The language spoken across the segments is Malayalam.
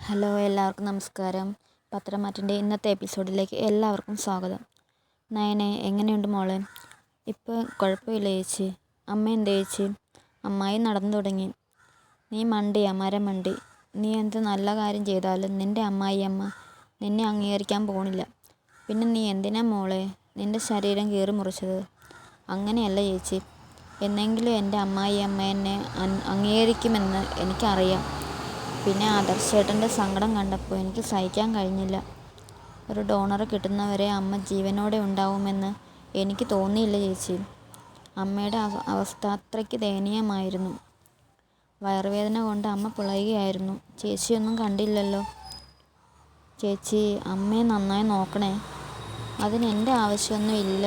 ഹലോ, എല്ലാവർക്കും നമസ്കാരം. പത്രമാറ്റിൻ്റെ ഇന്നത്തെ എപ്പിസോഡിലേക്ക് എല്ലാവർക്കും സ്വാഗതം. നയനെ, എങ്ങനെയുണ്ട് മോളെ? ഇപ്പോൾ കുഴപ്പമില്ല ചേച്ചി. അമ്മ എന്താ ചേച്ചി? അമ്മായി നടന്നു തുടങ്ങി. നീ മണ്ടിയാ, മരമണ്ടി. നീ എന്ത് നല്ല കാര്യം ചെയ്താലും നിൻ്റെ അമ്മായിയമ്മ നിന്നെ അംഗീകരിക്കാൻ പോണില്ല. പിന്നെ നീ എന്തിനാ മോളെ നിൻ്റെ ശരീരം കീറി മുറിച്ചത്? അങ്ങനെയല്ല ചേച്ചി. എന്നെങ്കിലും എൻ്റെ അമ്മായിയമ്മ എന്നെ അംഗീകരിക്കുമെന്ന് എനിക്കറിയാം. പിന്നെ ആദർശേട്ടൻ്റെ സങ്കടം കണ്ടപ്പോൾ എനിക്ക് സഹിക്കാൻ കഴിഞ്ഞില്ല. ഒരു ഡോണറെ കിട്ടുന്നവരെ അമ്മ ജീവനോടെ ഉണ്ടാവുമെന്ന് എനിക്ക് തോന്നിയില്ല ചേച്ചി. അമ്മയുടെ അവസ്ഥ അത്രയ്ക്ക് ദയനീയമായിരുന്നു. വയറുവേദന കൊണ്ട് അമ്മ പുളയുകയായിരുന്നു. ചേച്ചിയൊന്നും കണ്ടില്ലല്ലോ. ചേച്ചി, അമ്മയെ നന്നായി നോക്കണേ. അതിന് എൻ്റെ ആവശ്യമൊന്നും ഇല്ല.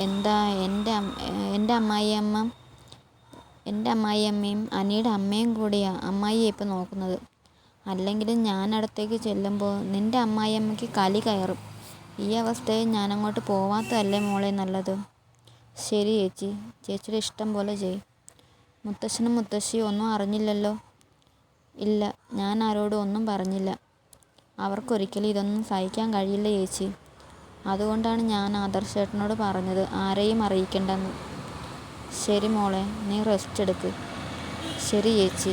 എന്താ എൻ്റെ അമ്മായിയമ്മയും അനിയുടെ അമ്മയും കൂടിയാണ് അമ്മായിയെ ഇപ്പോൾ നോക്കുന്നത്. അല്ലെങ്കിലും ഞാൻ അടുത്തേക്ക് ചെല്ലുമ്പോൾ നിൻ്റെ അമ്മായിയമ്മയ്ക്ക് കലി കയറും. ഈ അവസ്ഥയിൽ ഞാനങ്ങോട്ട് പോവാത്തതല്ലേ മോളെ നല്ലത്? ശരി ചേച്ചി, ചേച്ചിയുടെ ഇഷ്ടം പോലെ ചെയ്. മുത്തശ്ശനും മുത്തശ്ശിയും ഒന്നും അറിഞ്ഞില്ലല്ലോ? ഇല്ല, ഞാൻ ആരോടും ഒന്നും പറഞ്ഞില്ല. അവർക്കൊരിക്കലും ഇതൊന്നും സഹിക്കാൻ കഴിയില്ല ചേച്ചി. അതുകൊണ്ടാണ് ഞാൻ ആദർശേട്ടനോട് പറഞ്ഞത് ആരെയും അറിയിക്കണ്ടെന്ന്. ശരി മോളെ, നീ റെസ്റ്റ് എടുക്ക്. ശരി ചേച്ചി.